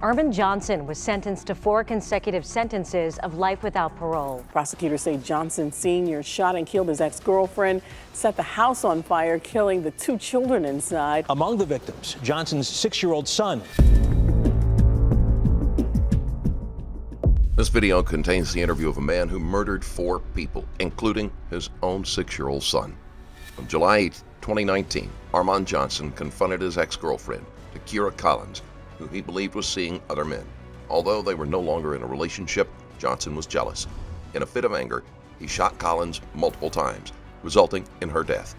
Armond Johnson was sentenced to 4 consecutive sentences of life without parole. Prosecutors say Johnson Sr. shot and killed his ex-girlfriend, set the house on fire, killing the 2 children inside. Among the victims, Johnson's 6-year-old son. This video contains the interview of a man who murdered 4 people, including his own 6-year-old son. On July 8, 2019, Armond Johnson confronted his ex-girlfriend, Takeyra Collins, who he believed was seeing other men. Although they were no longer in a relationship, Johnson was jealous. In a fit of anger, he shot Collins multiple times, resulting in her death.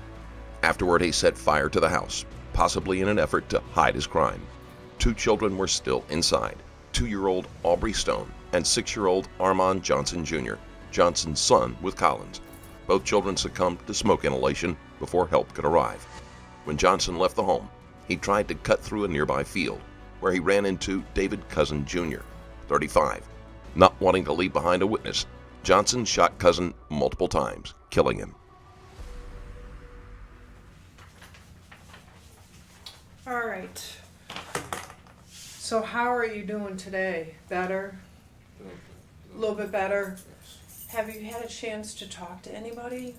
Afterward, he set fire to the house, possibly in an effort to hide his crime. 2 children were still inside, 2-year-old Aubree Stone and 6-year-old Armond Johnson Jr., Johnson's son with Collins. Both children succumbed to smoke inhalation before help could arrive. When Johnson left the home, he tried to cut through a nearby field, where he ran into David Cousin Jr., 35. Not wanting to leave behind a witness, Johnson shot Cousin multiple times, killing him. All right. So how are you doing today? Better? A little bit better? Have you had a chance to talk to anybody?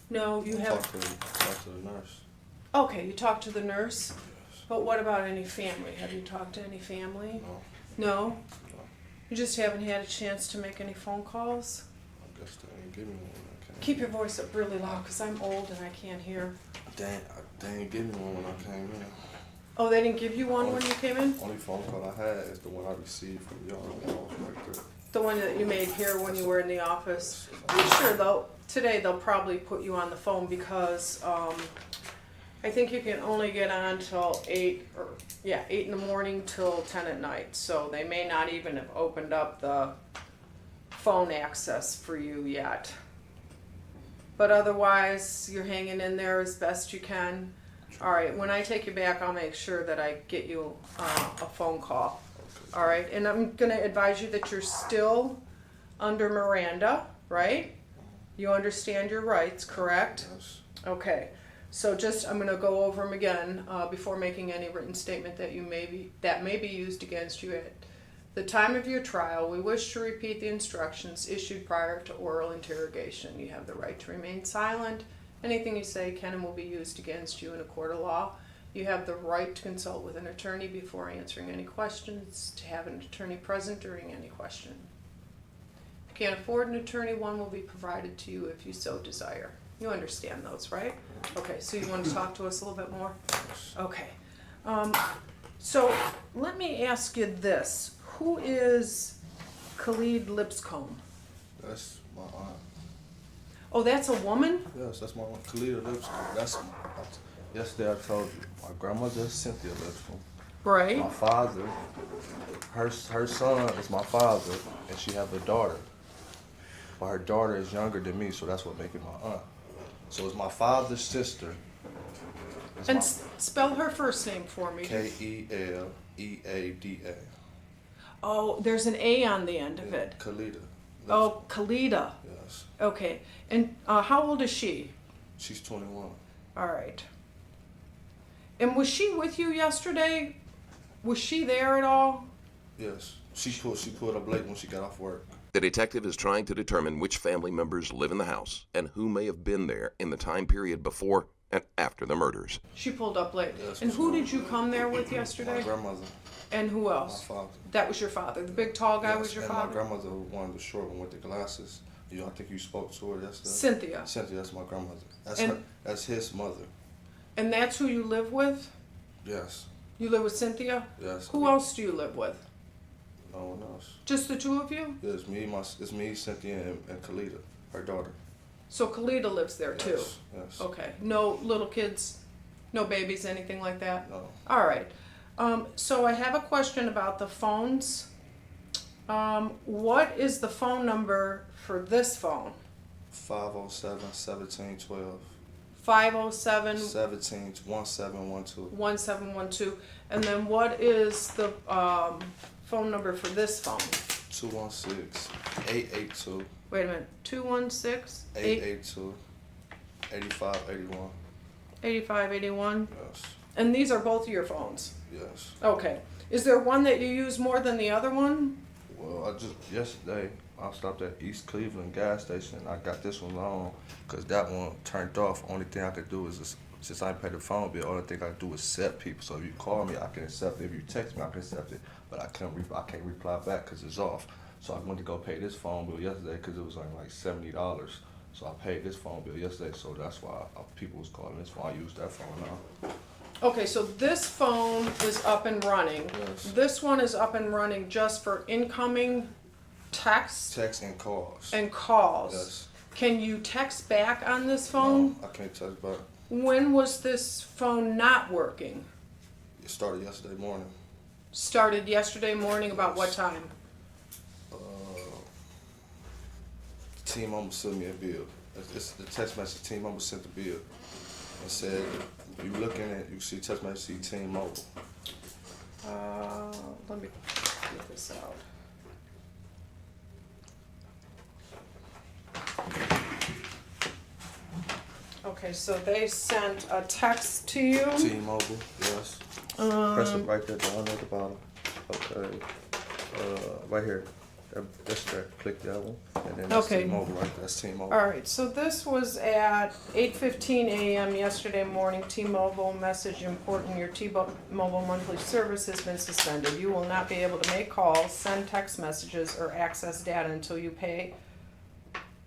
No, you haven't? Talk to the nurse. Okay, you talked to the nurse? But what about any family? Have you talked to any family? No. No? No. You just haven't had a chance to make any phone calls? I guess they ain't give me one when I came. Keep your voice up really loud because I'm old and I can't hear. They ain't give me one when I came in. Oh, they didn't give you one when you came in? Only phone call I had is the one I received from y'all right there. The one that you made here when you were in the office? I'm sure though, today they'll probably put you on the phone because I think you can only get on till 8 in the morning till 10 at night. So they may not even have opened up the phone access for you yet. But otherwise, you're hanging in there as best you can. All right, when I take you back, I'll make sure that I get you a phone call. All right, and I'm going to advise you that you're still under Miranda, right? You understand your rights, correct? Yes. Okay. So I'm going to go over them again before making any written statement that may be used against you at the time of your trial. We wish to repeat the instructions issued prior to oral interrogation. You have the right to remain silent. Anything you say can and will be used against you in a court of law. You have the right to consult with an attorney before answering any questions, to have an attorney present during any question. If you can't afford an attorney, one will be provided to you if you so desire. You understand those, right? Okay, so you want to talk to us a little bit more? Okay. So let me ask you this. Who is Khalid Lipscomb? That's my aunt. Oh, that's a woman? Yes, that's my aunt. Khalida Lipscomb. Yesterday I told you. My grandmother is Cynthia Lipscomb. Right. My father, her son is my father, and she have a daughter. But her daughter is younger than me, so that's what makes it my aunt. So it's my father's sister. And spell her first name for me. Keleada. Oh, there's an A on the end of it. Khalida. Oh, Khalida. Yes. Okay. And how old is she? She's 21. All right. And was she with you yesterday? Was she there at all? Yes. She pulled up late when she got off work. The detective is trying to determine which family members live in the house and who may have been there in the time period before and after the murders. She pulled up late. Yes, And who did you come there with yesterday? My grandmother. And who else? My father. That was your father. The big tall guy Yes, was your and father? my grandmother, one the short one with the glasses. I think you spoke to her yesterday. Cynthia. Cynthia, that's my grandmother. And- That's his mother. And that's who you live with? Yes. You live with Cynthia? Yes. Who else do you live with? No one else. Just the 2 of you? Yeah, it's me, Cynthia, and Khalida, her daughter. So Khalida lives there too? Yes. Yes. Okay. No little kids? No babies, anything like that? No. All right. So I have a question about the phones. What is the phone number for this phone? 507-1712. 507 1712. 1712. And then what is the phone number for this phone? 216-882. Wait a minute. 216 882 8581. 8581. Yes. And these are both your phones? Yes. Okay. Is there one that you use more than the other one? Well, yesterday, I stopped at East Cleveland gas station. I got this one on because that one turned off. Only thing I could do is, since I pay the phone bill, only thing I do is accept people. So if you call me, I can accept it. If you text me, I can accept it. But I can't reply back because it's off. So I went to go pay this phone bill yesterday because it was only like $70. So I paid this phone bill yesterday. So that's why people was calling this phone. I use that phone now. Okay, so this phone is up and running. Yes. This one is up and running just for incoming texts Text and calls. and calls. Yes. Can you text back on this phone? No, I can't text back. When was this phone not working? It started yesterday morning. Started yesterday morning, about what time? T-Mobile sent me a bill. It's the text message. T-Mobile sent the bill and said, if you looking at, you see text message, see T-Mobile. Let me get this out. Okay, so they sent a text to you. T-Mobile, yes. Press it right there down at the bottom. Okay. Right here. That's that. Click that one. And then that's Okay. T-Mobile right there. That's T-Mobile. All right, so this was at 8:15 a.m. yesterday morning. T-Mobile message important. Your T-Mobile monthly service has been suspended. You will not be able to make calls, send text messages, or access data until you pay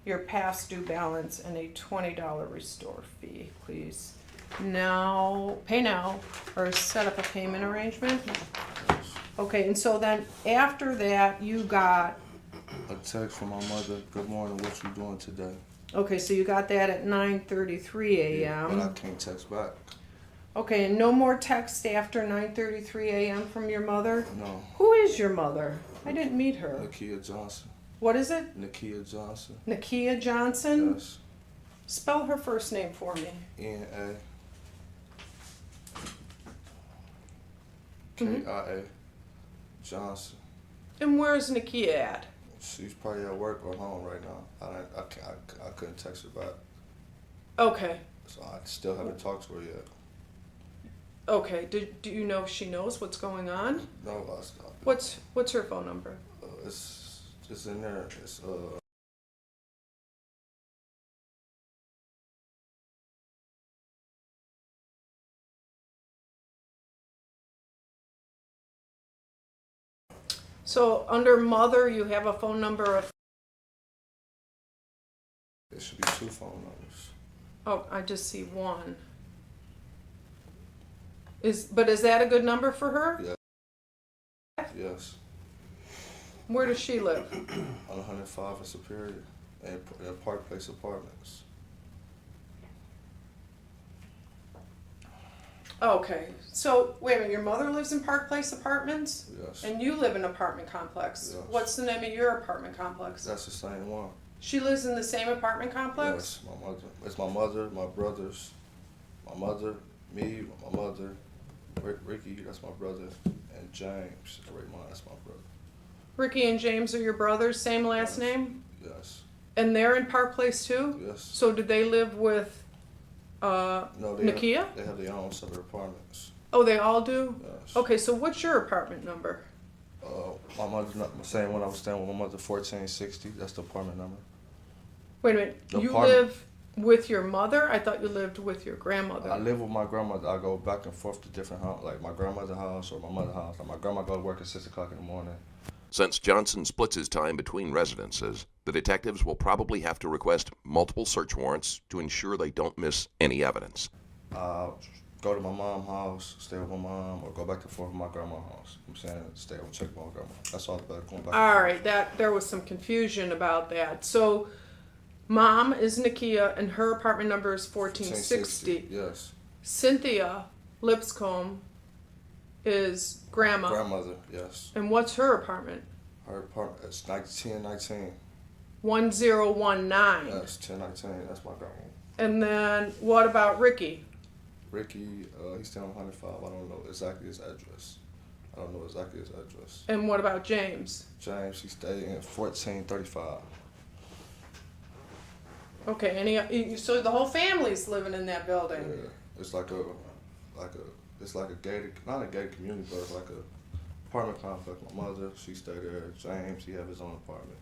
your past due balance and a $20 restore fee. Please now pay now or set up a payment arrangement. Okay, and so then after that, you got, A text from my mother. Good morning. What you doing today? okay, so you got that at 9:33 a.m. But I can't text back. Okay, and no more text after 9:33 a.m. from your mother? No. Who is your mother? I didn't meet her. Nakia Johnson. What is it? Nakia Johnson. Nakia Johnson? Yes. Spell her first name for me. N-A. K-I-A. Johnson. And where's Nakia at? She's probably at work or home right now. I couldn't text her back. Okay, So I still haven't talked to her yet. okay. Do you know if she knows what's going on? No, I stopped. What's her phone number? It's in there. It's So under mother, you have a phone number of, it should be 2 phone numbers. oh, I just see one. But is that a good number for her? Yeah. Yes. Where does she live? On 105 in Superior and Park Place Apartments. Okay, so wait a minute, your mother lives in Park Place Apartments? Yes. And you live in an apartment complex? Yes. What's the name of your apartment complex? That's the same one. She lives in the same apartment complex? Yes, my mother. It's my mother, my brothers, my mother, me, my mother, Ricky, that's my brother, and James, Raymond, that's my brother. Ricky and James are your brothers, same last name? Yes. And they're in Park Place too? Yes. So did they live with No, Nakia? They have their own separate apartments. Oh, they all do? Yes. Okay, so what's your apartment number? My mother's not the same one I was staying with. My mother, 1460. That's the apartment number. Wait a minute, The you apartment. live with your mother? I thought you lived with your grandmother. I live with my grandmother. I go back and forth to different houses, like my grandmother's house or my mother's house. Like my grandma go to work at 6 o'clock in the morning. Since Johnson splits his time between residences, the detectives will probably have to request multiple search warrants to ensure they don't miss any evidence. Go to my mom's house, stay with my mom, or go back and forth with my grandma's house. I'm saying stay and check my grandma. That's all about going back. All right, there was some confusion about that. So, mom is Nakia, and her apartment number is 1460. Yes. Cynthia Lipscomb is grandma. Grandmother, yes. And what's her apartment? Her apartment, it's 1019. 1019. Yes, 1019. That's my grandma. And then what about Ricky? Ricky, he's still on 105. I don't know exactly his address. And what about James? James, he stayed in 1435. Okay, so the whole family's living in that building. Yeah, it's like a gated, not a gated community, but it's like apartment complex. My mother, she stayed there. James, he have his own apartment.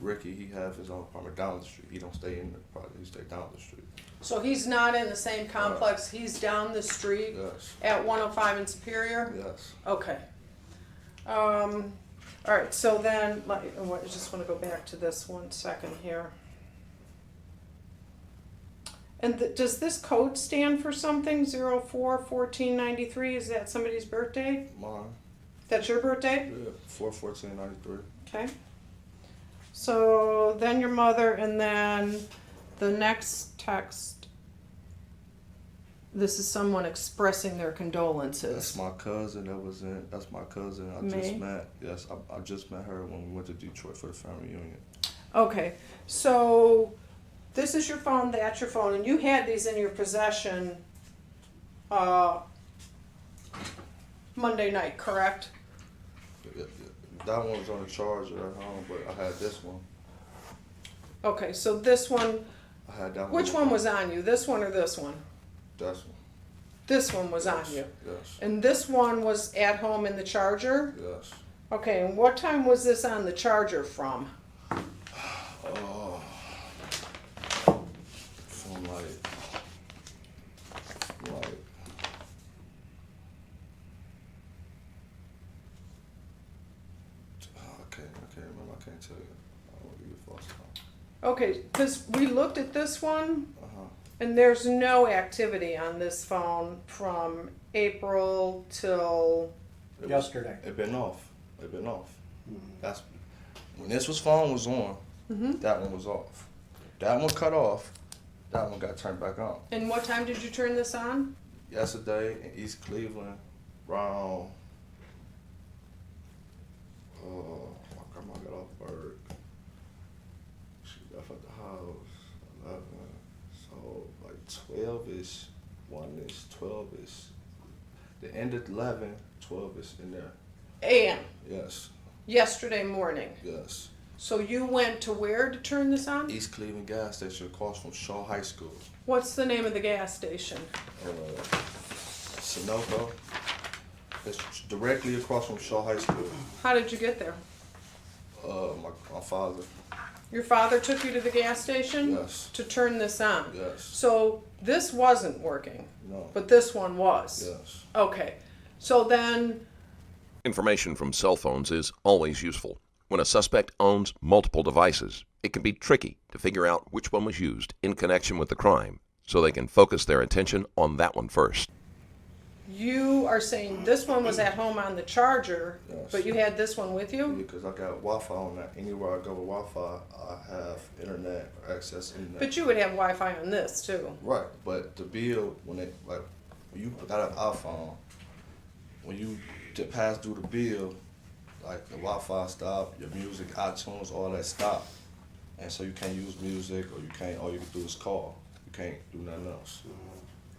Ricky, he have his own apartment down the street. He don't stay in the project, he stay down the street. So he's not in the same complex, he's down the street Yes. at 105 in Superior? Yes. Okay. All right, so then, I just want to go back to this 1 second here. And does this code stand for something, 04-1493? Is that somebody's birthday? Mine. That's your birthday? Yeah. 4/14/93. Okay. So then your mother, and then the next text, this is someone expressing their condolences. That's my cousin that was in. That's my cousin. I May? just met. Yes, I just met her when we went to Detroit for the family reunion. Okay, so this is your phone, that's your phone, and you had these in your possession Monday night, correct? Yeah. That one was on the charger at home, but I had this one. Okay, so this one, I had that one. which one was on you, this one or this one? This one. This one was on you. Yes. And this one was at home in the charger? Yes. Okay, and what time was this on the charger from? From like I can't remember. I can't tell you. I don't want to give you a false time. Okay, because we looked at this one, Uh-huh. and there's no activity on this phone from April till, Yesterday. It been off. It been off. That's when this phone was on. That one was off. That one cut off. That one got turned back on. and what time did you turn this on? Yesterday in East Cleveland, around my grandma got off work. She left at the house 11. So like 12-ish, 1-ish, 12-ish. The end of 11, 12-ish in there. AM, Yes, yesterday morning. yes. So you went to where to turn this on? East Cleveland gas station across from Shaw High School. What's the name of the gas station? Sunoco. It's directly across from Shaw High School. How did you get there? My father. Your father took you to the gas station? Yes. To turn this on? Yes. So this wasn't working, No. but this one was? Yes. Okay, so then, Information from cell phones is always useful. When a suspect owns multiple devices, it can be tricky to figure out which one was used in connection with the crime, so they can focus their attention on that one first. you are saying this one was at home on the charger, Yes. but you had this one with you? Because I got Wi-Fi on that. Anywhere I go with Wi-Fi, I have internet or access to internet. But you would have Wi-Fi on this too. Right, but the bill when you got an iPhone, when you pass through the bill, like the Wi-Fi stop, your music, iTunes, all that stop, and so you can't use music, or you can't. All you can do is call. You can't do nothing else.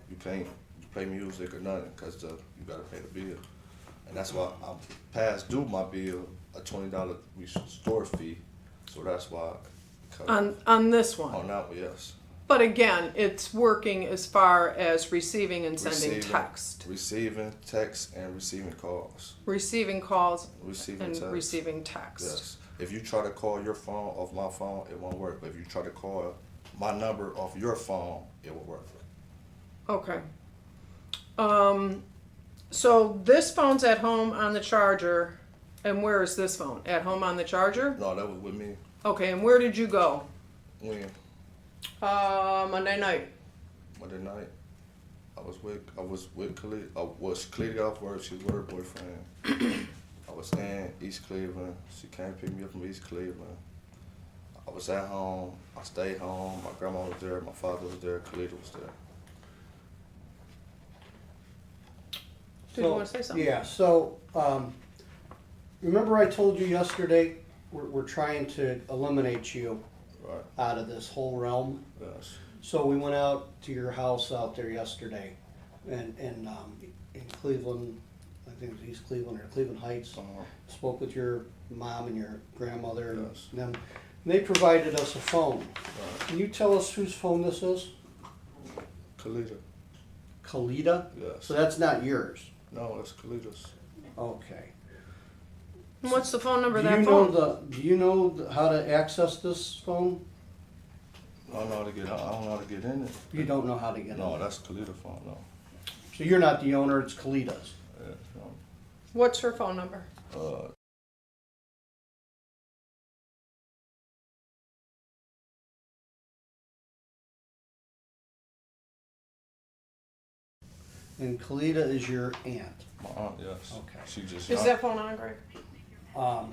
You can't play music or nothing because you gotta pay the bill, and that's why I passed due my bill a $20 store fee, so that's why. On this one? On that one, yes. But again, it's working as far as receiving and sending text. Receiving text and receiving calls. Receiving calls Receiving and text. receiving text. Yes. If you try to call your phone off my phone, it won't work. But if you try to call my number off your phone, it will work. Okay. So this phone's at home on the charger, and where is this phone? At home on the charger? No, that was with me. Okay, and where did you go? When Monday night. Monday night, I was with Khalid. I was Khalid off work. She was with her boyfriend. I was in East Cleveland. She came to pick me up from East Cleveland. I was at home. I stayed home. My grandma was there. My father was there. Khalid was there. Did you want to say something? Yeah, so, remember I told you yesterday, we're trying to eliminate you Right. out of this whole realm? Yes. So we went out to your house out there yesterday, and in Cleveland, I think it was East Cleveland or Cleveland Heights. Spoke with your mom and your grandmother, and Yes. them. And they provided us a phone. Right. Can you tell us whose phone this is? Khalida. Khalida? Yes. So that's not yours? No, that's Khalida's. Okay. And what's the phone number of Do that you know phone? do you know how to access this phone? I don't know how to get. I don't know how to get in it. You don't know how to get No, in. that's Kalita phone. No. So you're not the owner, it's Kalita's. Yeah, no. What's her phone number? And Kalita is your aunt. My aunt, yes. Okay. She just. Is that phone on, Greg? No.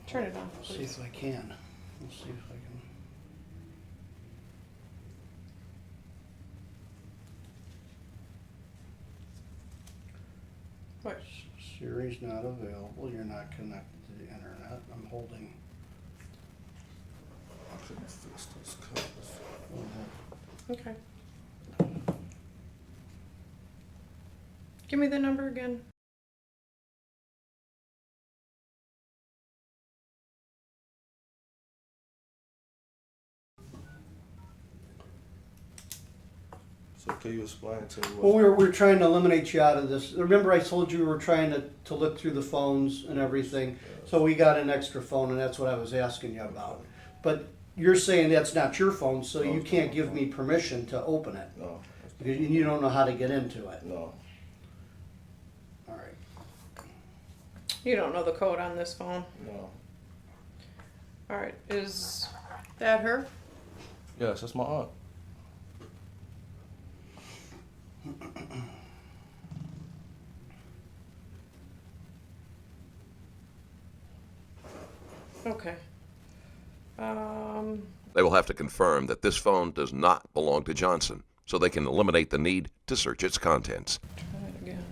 Turn it on, Let's see please. if I can. Let's see if I can. What? Siri's not available. You're not connected to the internet. I'm holding. I couldn't fix this covers. Go ahead. Okay. Give me the number again. So can you explain to me Well, what? we're trying to eliminate you out of this. Remember I told you we were trying to look through the phones and everything? So we got an extra phone and that's what I was asking you about. But you're saying that's not your phone, so No, you it's can't not give my me permission to open it. No. Because you don't know how to get into it. No. All right. You don't know the code on this phone. No. All right, is that her? Yes, that's my aunt. Okay. They will have to confirm that this phone does not belong to Johnson, so they can eliminate the need to search its contents. Try it again.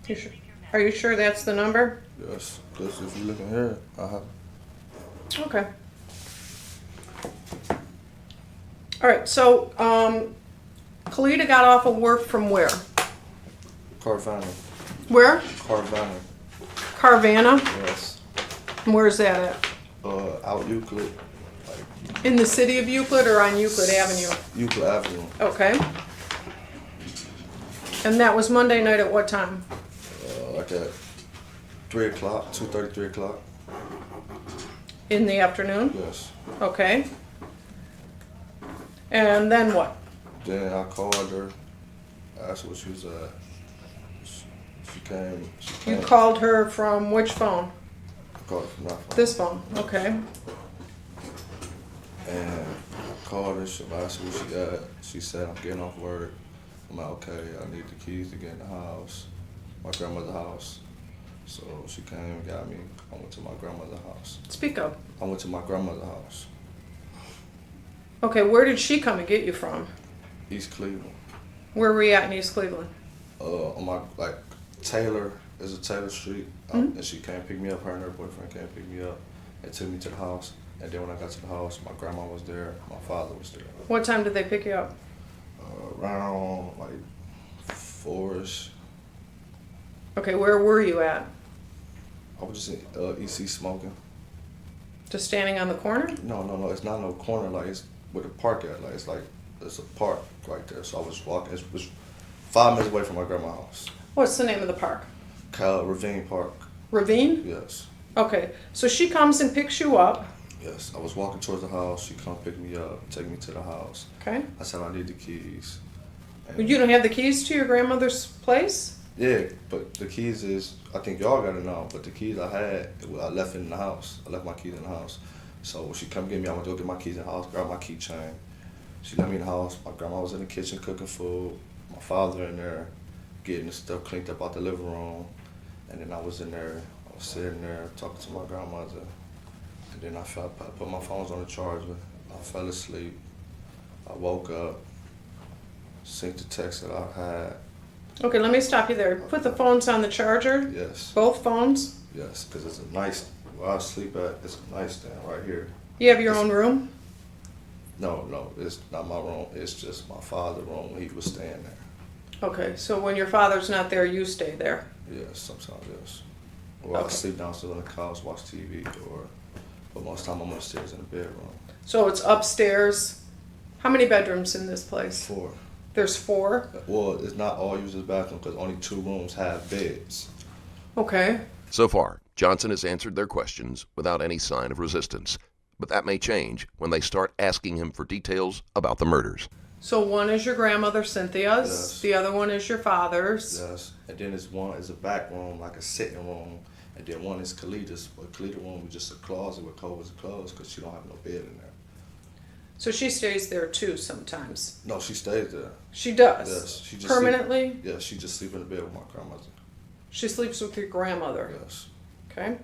You sure? Are you sure that's the number? Yes, because if you look in here, I have. Okay. All right, so, Kalita got off of work from where? Carvana. Where? Carvana. Carvana? Yes. And where's that at? Out Euclid. In the city of Euclid or on Euclid Avenue? Euclid Avenue. Okay. And that was Monday night at what time? Like at 3 o'clock, 2:30, 3 o'clock. In the afternoon? Yes. Okay. And then what? Then I called her, asked where she was at. She came. You called her from which phone? I called her from that phone. This phone, okay. And I called her, she asked where she at. She said, I'm getting off work. I'm like, okay, I need the keys to get in the house, my grandmother's house. So she came and got me. I went to my grandmother's house. Speak up. I went to my grandmother's house, Okay, where did she come and get you from? East Cleveland. Where were you at in East Cleveland? On my, like, Taylor, is a Taylor Street. And she came pick me up, her and her boyfriend came pick me up and took me to the house. And then when I got to the house, my grandma was there, my father was there. What time did they pick you up? Around like 4-ish. Okay, where were you at? I was just in EC smoking. Just standing on the corner? No, it's not no corner, like it's where the park at. Like it's a park right there. So I was walking, it was 5 minutes away from my grandma's house. What's the name of the park? Ravine Park. Ravine? Yes. Okay, so she comes and picks you up. Yes. I was walking towards the house, she come pick me up, take me to the house. Okay. I said I need the keys. You don't have the keys to your grandmother's place? Yeah, but the keys is, I think y'all gotta know, but the keys I had, I left in the house. I left my keys in the house. So when she come get me, I went to go get my keys in the house, grab my keychain. She let me in the house. My grandma was in the kitchen cooking food. My father in there getting the stuff cleaned up out the living room. And then I was in there, I was sitting there talking to my grandmother. And then I put my phones on the charger. I fell asleep. I woke up, seen the text that I had. Okay, let me stop you there. Put the phones on the charger? Yes, Both phones? yes, because it's a nice, where I sleep at, it's a nightstand right here. You have your own room? No, it's not my room. It's just my father's room when he was staying there. Okay, so when your father's not there, you stay there? Yes, sometimes, yes. Or I Okay. sleep downstairs on the couch, watch TV, or But most of the time I'm upstairs in the bedroom. So it's upstairs. How many bedrooms in this place? 4. There's 4? Well, it's not all used as bathroom because only 2 rooms have beds. Okay. So far, Johnson has answered their questions without any sign of resistance. But that may change when they start asking him for details about the murders. So one is your grandmother Cynthia's, Yes. the other one is your father's. Yes. And then there's one is a back room, like a sitting room. And then one is Khalid's, but Khalid's room is just a closet with covers and clothes because she don't have no bed in there. So she stays there too sometimes. No, she stays there. She does? Yes. She just permanently? Yeah, she just sleep in the bed with my grandmother. She sleeps with your grandmother? Yes. Okay.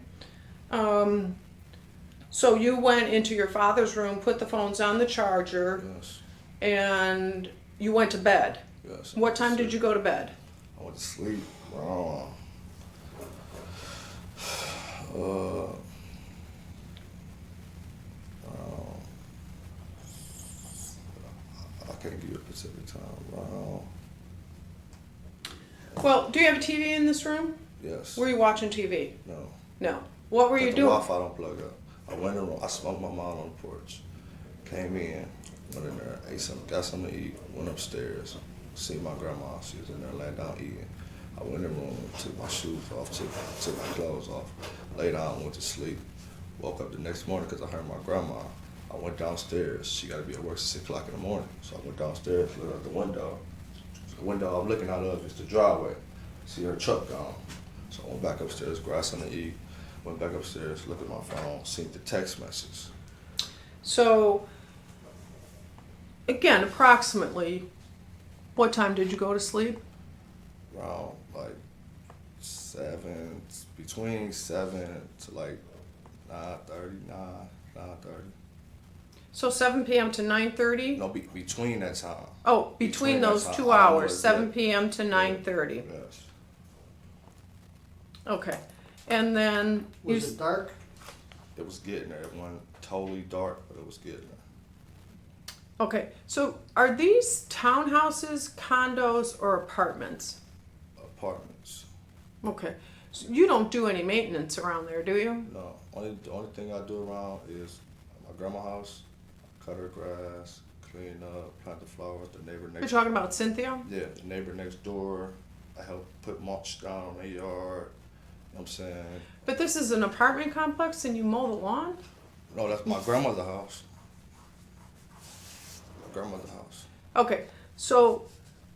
So you went into your father's room, put the phones on the charger, Yes. and you went to bed. Yes. What time did you go to bed? I went to sleep around I can't give you a specific time. Around, Well, do you have a TV in this room? yes. Were you watching TV? No. No. What were you The doing? Wi-Fi don't plug up. I went in the room. I smoked my mom on the porch. Came in, went in there, ate something, got something to eat. Went upstairs, see my grandma. She was in there laying down eating. I went in the room, took my shoes off, took my clothes off, laid down, went to sleep. Woke up the next morning because I heard my grandma. I went downstairs. She got to be at work at 6 o'clock in the morning. So I went downstairs, looked out the window. The window I'm looking out of is the driveway. See her truck gone. So I went back upstairs, grabbed something to eat. Went back upstairs, looked at my phone, seen the text message. So, again, approximately, what time did you go to sleep? Around like 7, between 7 to like 9:30. So 7 p.m. to 9:30? No, between that time. Oh, between that those time. 2 I don't know hours, exact- 7 p.m. to 9:30. Yes. Okay. And then you Was it dark? It was getting there. It wasn't totally dark, but it was getting there. Okay. So are these townhouses, condos, or apartments? Apartments. Okay. So you don't do any maintenance around there, do you? No, the only thing I do around is my grandma's house. Cut her grass, clean up, plant the flowers. The neighbor You're next. talking about Cynthia? Yeah, the neighbor next door. I help put mulch down on their yard. You know what I'm saying? But this is an apartment complex and you mow the lawn? No, that's my grandmother's house. My grandmother's house. Okay. So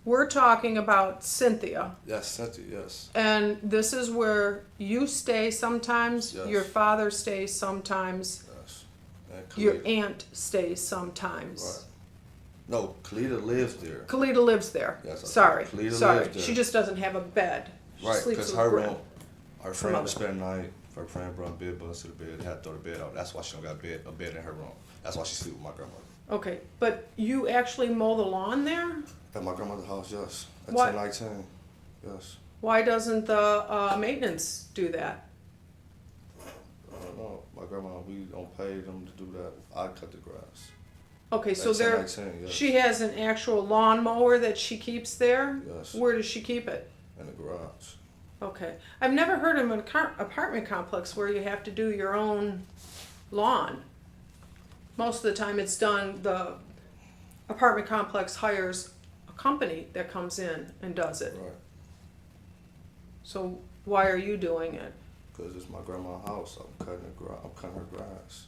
we're talking about Cynthia. Yes, Cynthia, yes. And this is where you stay sometimes, Yes. your father stays sometimes, Yes. And your Khalida. aunt stays sometimes. Right. No, Khalida lives there. Khalida lives there. Yes, I Sorry, said Khalida sorry. lives there. She just doesn't have a bed. She Right, sleeps because with her Brent. room, her friend would spend the night. If her friend brought bed bugs to the bed, they had to throw the bed out. That's why she don't got a bed in her room. That's why she sleep with my grandmother. Okay, but you actually mow the lawn there? At my grandmother's house, yes. At What? 1019, yes. Why doesn't the maintenance do that? I don't know. My grandma, we don't pay them to do that. I cut the grass. Okay, so At there, 1019, yes. she has an actual lawn mower that she keeps there? Yes. Where does she keep it? In the garage. Okay. I've never heard of an apartment complex where you have to do your own lawn. Most of the time it's done, the apartment complex hires a company that comes in and does it. Right. So why are you doing it? Because it's my grandma's house. I'm cutting her grass.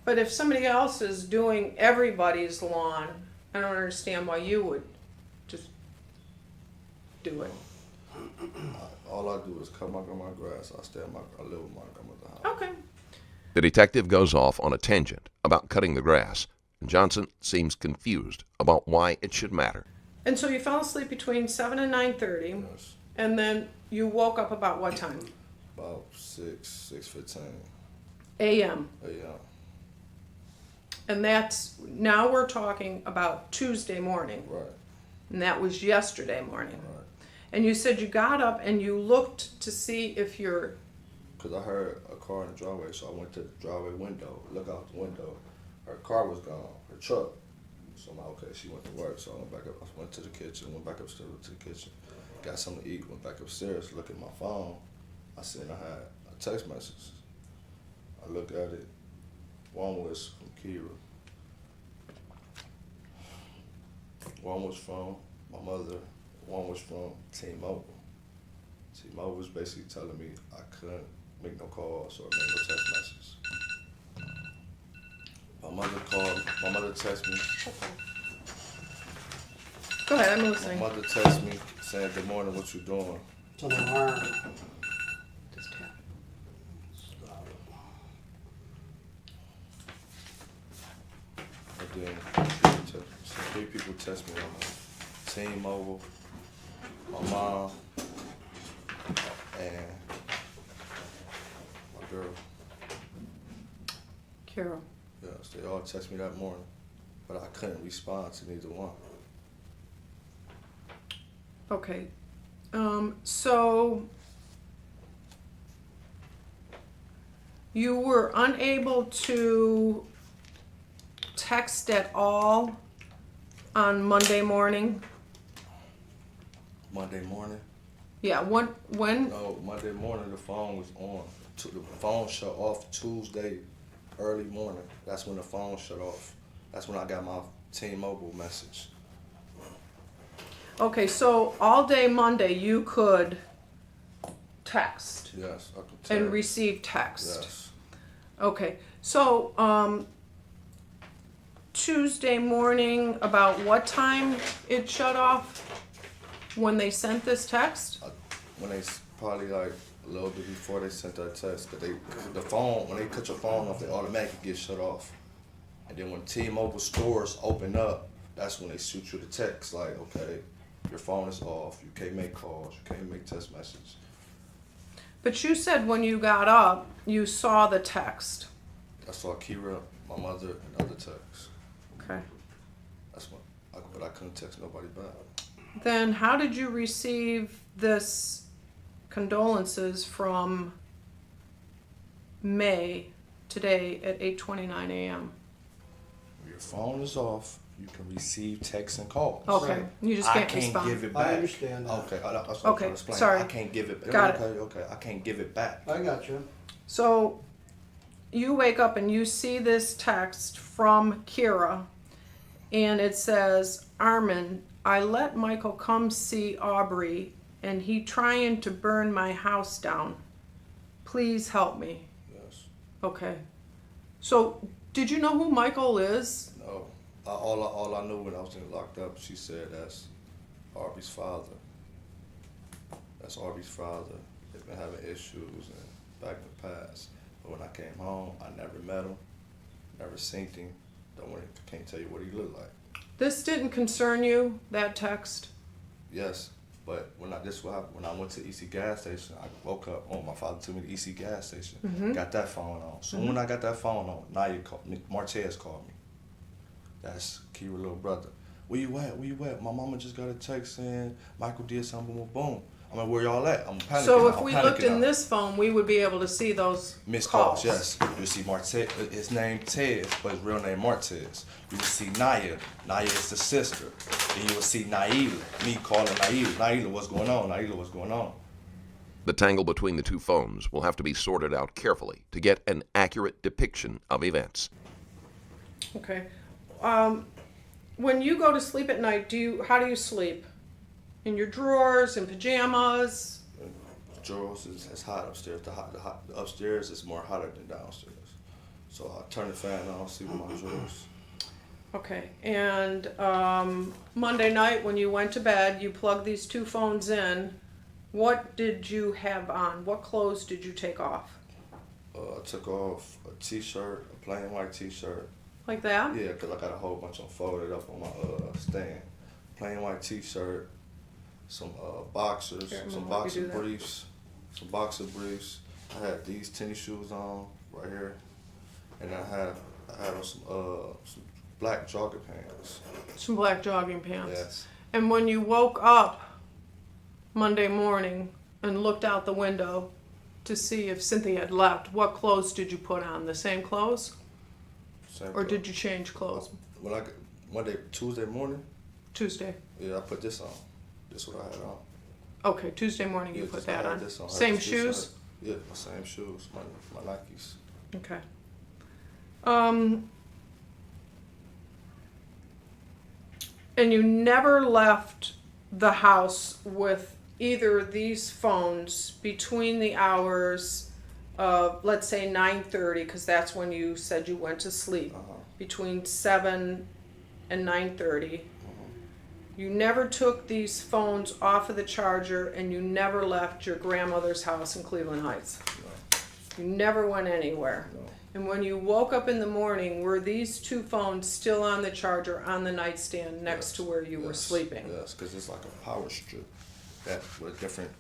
But if somebody else is doing everybody's lawn, I don't understand why you would just do it. All I do is cut my grandma's grass. I live with my grandmother's house. Okay. The detective goes off on a tangent about cutting the grass, and Johnson seems confused about why it should matter. And so you fell asleep between 7 and 9:30, Yes. and then you woke up about what time? About 6:15 a.m. a.m. And now we're talking about Tuesday morning, Right. and that was yesterday morning. Right. And you said you got up and you looked to see if your Because I heard a car in the driveway, so I went to the driveway window, look out the window. Her car was gone, her truck. So I'm like, okay, she went to work. So I went back up, I went to the kitchen, went back upstairs to the kitchen, got something to eat, went back upstairs, look at my phone. I seen I had a text message. I look at it, One was from Kira. One was from my mother. One was from T-Mobile. T-Mobile was basically telling me I couldn't make no calls or make no text messages. My mother texted me. Go ahead, I'm listening. My mother texted me saying, "Good morning, what you doing?" It's an alarm. Just tap. And then 3 people text me on my T-Mobile, my mom, and my girl. Carol. Yes, they all texted me that morning, but I couldn't respond to neither one. Okay. So you were unable to text at all on Monday morning? Monday morning? Yeah, when? No, Monday morning the phone was on. The phone shut off Tuesday early morning. That's when the phone shut off. That's when I got my T-Mobile message. Okay, so all day Monday you could text Yes, I could text. and receive text. Yes. Okay, so Tuesday morning, about what time it shut off when they sent this text? When they probably like a little bit before they sent that text, cause the phone, when they cut your phone off, they automatically get shut off. And then when T-Mobile stores open up, that's when they shoot you the text like, okay, your phone is off, you can't make calls, you can't make text messages. But you said when you got up, you saw the text. I saw Kira, my mother, and other texts. Okay. That's what, but I couldn't text nobody back. Then how did you receive this condolences from May today at 8:29 a.m.? Your phone is off, you can receive texts and calls. Okay, you just can't respond. I can't give it back. I understand that. Okay, that's what I'm Okay, trying to explain. sorry. I can't give it back. Got it. Okay, I can't give it back. I got you. So you wake up and you see this text from Kira, and it says, Armond, I let Michael come see Aubree, and he trying to burn my house down. Please help me. Yes. Okay. So did you know who Michael is? No. All I knew when I was locked up, she said that's Aubree's father. That's Aubree's father. They've been having issues and back in the past. But when I came home, I never met him, never seen him. Can't tell you what he looked like. This didn't concern you, that text? Yes, but when I went to EC gas station, I woke up. Oh, my father took me to EC gas station. Got that phone on. So when I got that phone on, Naya called me. Martez called me. That's Kira's little brother. Where you at? Where you at? My mama just got a text saying Michael did something. Boom. I'm like, where y'all at? I'm panicking. So if we looked in this phone, we would be able to see those missed calls. calls. Yes. You see Martez, his name Ted, but his real name Martez. You will see Naya. Naya is the sister. And you will see Naila. Me calling Naila. Naila, what's going on? Naila, what's going on? The tangle between the two phones will have to be sorted out carefully to get an accurate depiction of events. Okay. When you go to sleep at night, how do you sleep? In your drawers, in pajamas? Drawers is hot upstairs. The upstairs is more hotter than downstairs. So I turn the fan on, sleep in my drawers. Okay. And Monday night when you went to bed, you plugged these two phones in. What did you have on? What clothes did you take off? I took off a t-shirt, a plain white t-shirt. Like that? Yeah, because I got a whole bunch of them folded up on my stand. Plain white t-shirt, some boxers, some boxer briefs. I had these tennis shoes on right here, and I had on some black jogging pants. Some black jogging pants. Yes. And when you woke up Monday morning and looked out the window to see if Cynthia had left, what clothes did you put on? The same clothes? Same Or clothes. did you change clothes? Tuesday morning, Tuesday. yeah, I put this on. This is what I had on. Okay, Tuesday morning you Yeah, put I that had on. this on. I had Same this shoes? Yeah, my same shoes, my Nikes. Okay. And you never left the house with either of these phones between the hours of, let's say, 9:30, because that's when you said you went to sleep, between 7 and 9:30. You never took these phones off of the charger, and you never left your grandmother's house in Cleveland Heights. You never went anywhere. And when you woke up in the morning, were these two phones still on the charger on the nightstand next to where you were sleeping? Yes, because it's like a power strip that with different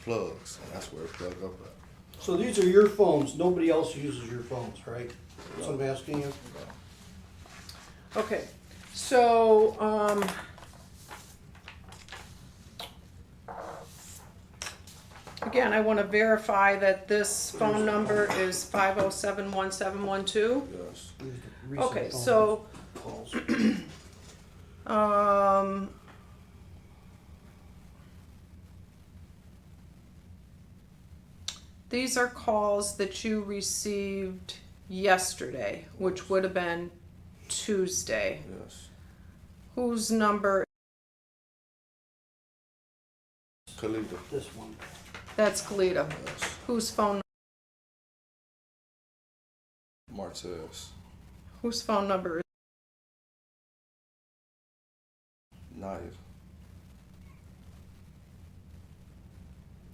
plugs, and that's where it plugs up at. So these are your phones, nobody else uses your phones, right? That's what I'm asking you? Okay, so, again, I want to verify that this phone number is 507-1712. Yes. Recent Okay, phone so, calls. these are calls that you received yesterday, which would have been Tuesday. Yes. Whose number? Khalida. This one. That's Kalita. Yes. Whose phone? Martez. Whose phone number is? Naya.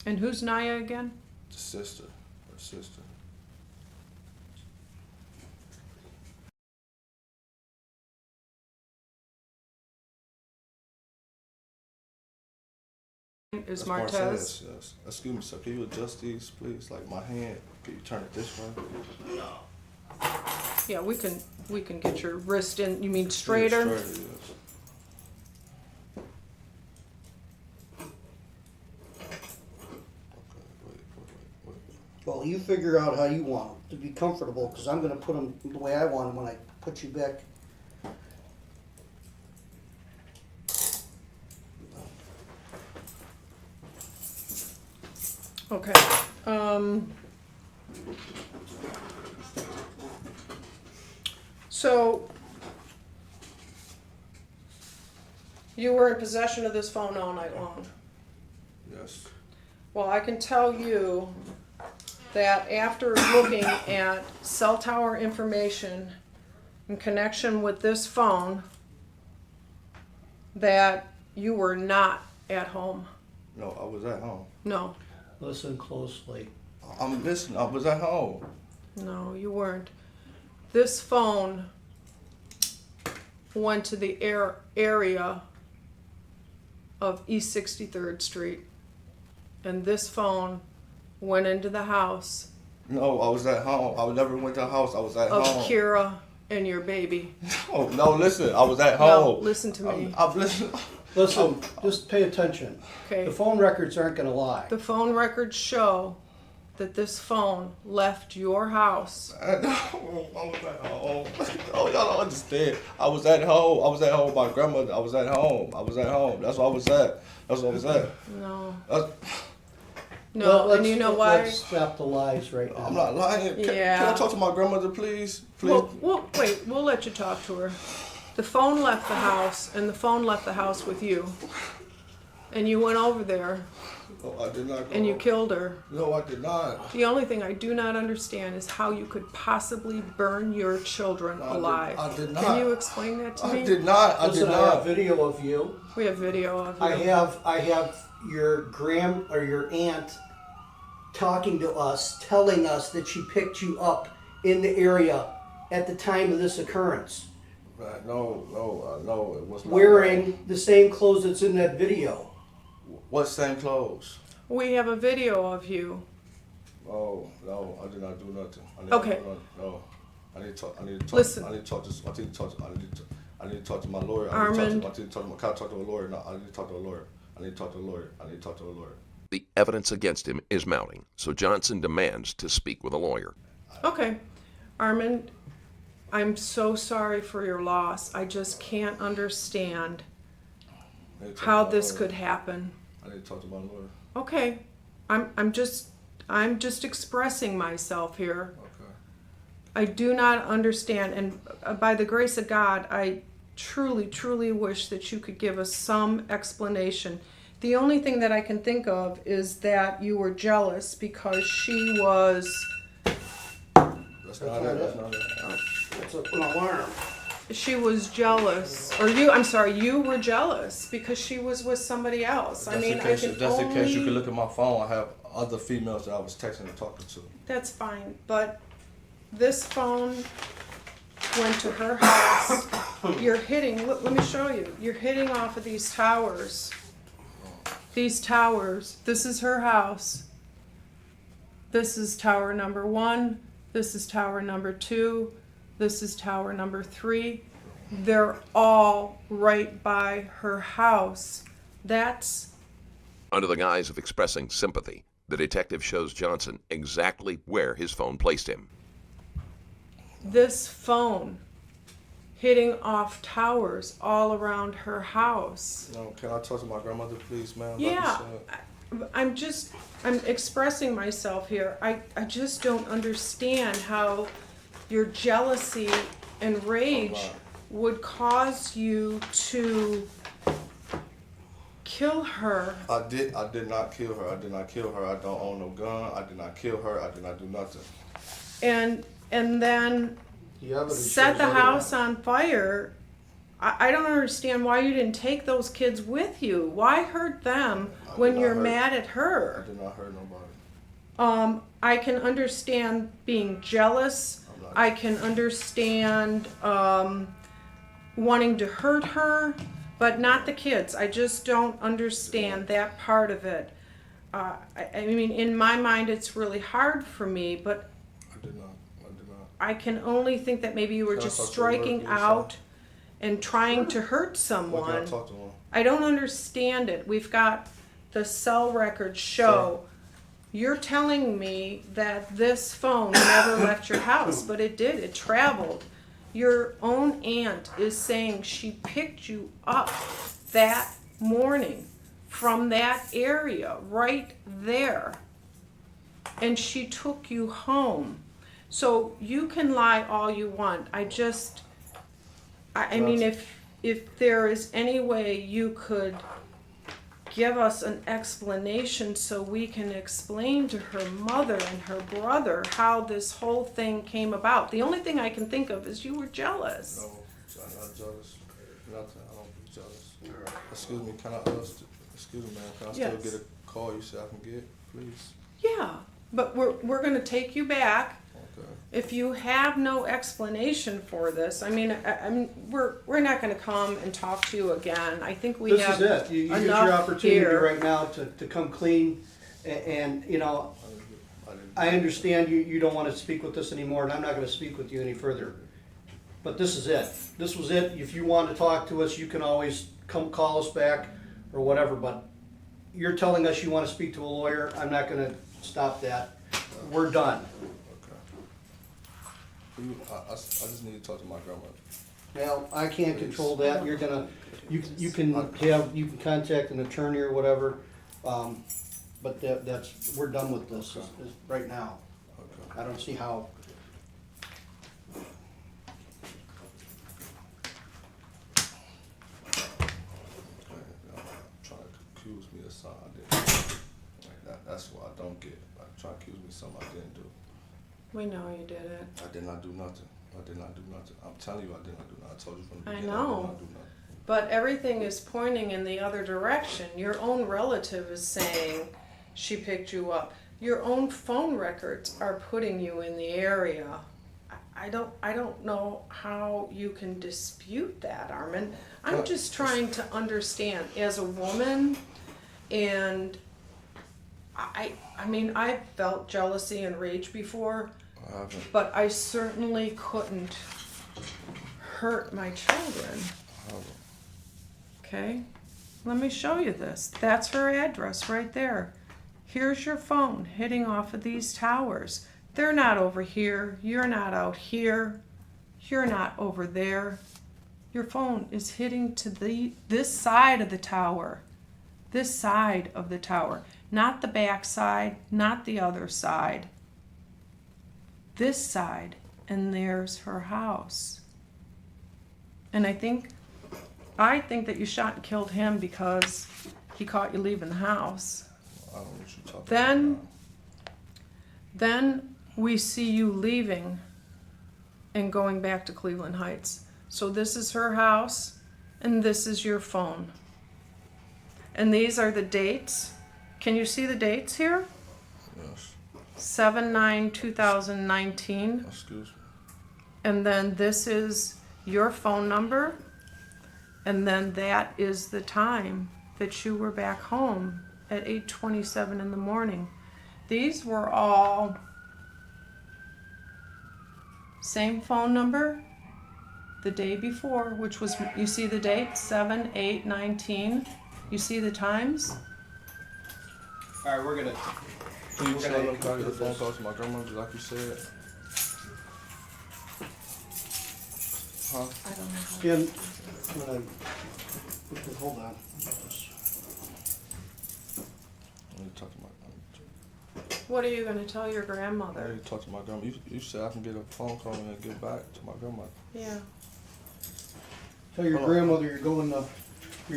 And who's Naya again? The sister. Her sister. Is That's Martez? Yes. Excuse me, sir. Can you adjust these, please? Like my hand. Can you turn it this way? Yeah, we can get your wrist in. You mean straighter? Yeah, straighter, yes. Well, you figure out how you want them to be comfortable, because I'm gonna put them the way I want them when I put you back. Okay. So you were in possession of this phone all night long. Yes. Well, I can tell you that after looking at cell tower information in connection with this phone, that you were not at home. No, I was at home. No, Listen closely. I'm listening. I was at home. no, you weren't. This phone went to the area of East 63rd Street, and this phone went into the house No, I was at home. I never went to the house. I was at of home. Kira and your baby. Oh, no, listen. I was at No, home. listen to me. I'm listening. Listen, just pay attention. Okay. The phone records aren't gonna lie. The phone records show that this phone left your house. I was at home. Oh, y'all don't understand. I was at home. I was at home with my grandmother. I was at home. I was at home. That's where I was at. That's where I was at. No. That's, No, Well, and you know why? Let's stop the lies right now. I'm not lying. Can Yeah. I talk to my grandmother, please? Please. Wait, we'll let you talk to her. The phone left the house, and the phone left the house with you. And you went over there, No, I did not go. and you killed her. No, I did not. The only thing I do not understand is how you could possibly burn your children alive. I did not. Can you explain that to me? I did not. I did Listen, I have not. video of you. We have video of you. I have your your aunt talking to us, telling us that she picked you up in the area at the time of this occurrence, Right, no, it was not. wearing the same clothes that's in that video. What same clothes? We have a video of you. Oh, no, I did not do nothing. I need Okay. To do nothing. No. I need to talk. Listen. I need to talk to my lawyer. Armond. Can I talk to a lawyer? No, I need to talk to a lawyer. I need to talk to a lawyer. The evidence against him is mounting, so Johnson demands to speak with a lawyer. Okay. Armond, I'm so sorry for your loss. I just can't understand I need to talk how to my this lawyer. could happen. I need to talk to my lawyer. Okay. I'm just expressing myself here. Okay. I do not understand, and by the grace of God, I truly, truly wish that you could give us some explanation. The only thing that I can think of is that you were jealous because she was... That's not it. That's not it. It's an alarm. She was jealous, or you were jealous because she was with somebody else. If that's the case, you can look at my phone. I have other females that I was texting and talking to. That's fine, but this phone went to her house. You're hitting, let me show you. You're hitting off of these towers. These towers. This is her house. This is tower number 1. This is tower number 2. This is tower number 3. They're all right by her house. That's... Under the guise of expressing sympathy, the detective shows Johnson exactly where his phone placed him. This phone hitting off towers all around her house. No, can I talk to my grandmother, please, ma'am? Yeah, I'm expressing myself here. I just don't understand how your jealousy and rage would cause you to kill her. I did not kill her. I did not kill her. I don't own no gun. I did not kill her. I did not do nothing. And then set the house on fire. I don't understand why you didn't take those kids with you. Why hurt them when you're mad at her? I did not hurt nobody. I can understand being jealous. I can understand wanting to hurt her, but not the kids. I just don't understand that part of it. I mean, in my mind, it's really hard for me, but I did not. I can only think that maybe you were just striking out and trying to hurt someone. What can I talk to him? I don't understand it. We've got the cell records show. You're telling me that this phone never left your house, but it did. It traveled. Your own aunt is saying she picked you up that morning from that area right there, and she took you home. So you can lie all you want. I mean, if there is any way you could give us an explanation so we can explain to her mother and her brother how this whole thing came about. The only thing I can think of is you were jealous. No, I'm not jealous. Nothing. I don't be jealous. Excuse me, excuse me, man. Can I still get a call you say I can get, please? Yeah, but we're going to take you back. Okay. If you have no explanation for this, I mean, we're not going to come and talk to you again. I think we have This is it. You get your opportunity right now to come clean, and you know, I understand you don't want to speak with us anymore, and I'm not going to speak with you any further. But this is it. This was it. If you want to talk to us, you can always come call us back or whatever. But you're telling us you want to speak to a lawyer. I'm not going to stop that. We're done. I just need to talk to my grandmother. Well, I can't control that. You're gonna, you can contact an attorney or whatever, but we're done with this right now. Okay. I don't see how. Trying to accuse me of something I didn't. That's what I don't get. Trying to accuse me of something I didn't do. We know you did it. I did not do nothing. I did not do nothing. I'm telling you I did not do nothing. I told you from the I beginning know. I did not do nothing. But everything is pointing in the other direction. Your own relative is saying she picked you up. Your own phone records are putting you in the area. I don't know how you can dispute that, Armond. I'm just trying to understand as a woman, and I mean, I've felt jealousy and rage before, but I certainly couldn't hurt my children. Okay, let me show you this. That's her address right there. Here's your phone hitting off of these towers. They're not over here. You're not out here. You're not over there. Your phone is hitting to this side of the tower. This side of the tower. Not the back side, not the other side. This side. and there's her house. And I think that you shot and killed him because he caught you leaving the house. I don't know what you're talking about. Then we see you leaving and going back to Cleveland Heights. So this is her house, and this is your phone. And these are the dates. Can you see the dates here? Yes. 7/9/2019. Excuse me. And then this is your phone number. And then that is the time that you were back home at 8:27 in the morning. These were all same phone number the day before, which was, you see the date, 7/8/19. You see the times? All right, we're gonna. Can you We're tell gonna them conclude the phone this. call to my grandmother like you said? Huh? I don't know. Skin, hold on. Let me talk to my What are you going to tell your I grandmother? need to talk to my grandma. You said I can get a phone call and then get back to my grandma. Yeah. Tell your grandmother you're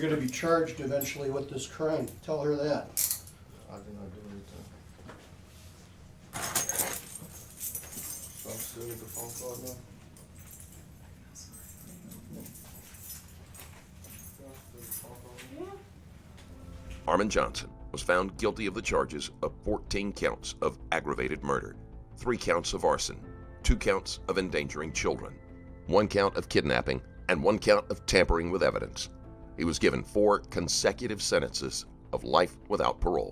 gonna be charged eventually with this crime. Tell her that. I did not do anything. So I'm still get the phone call now? Armond Johnson was found guilty of the charges of 14 counts of aggravated murder, 3 counts of arson, 2 counts of endangering children, 1 count of kidnapping, and 1 count of tampering with evidence. He was given 4 consecutive sentences of life without parole.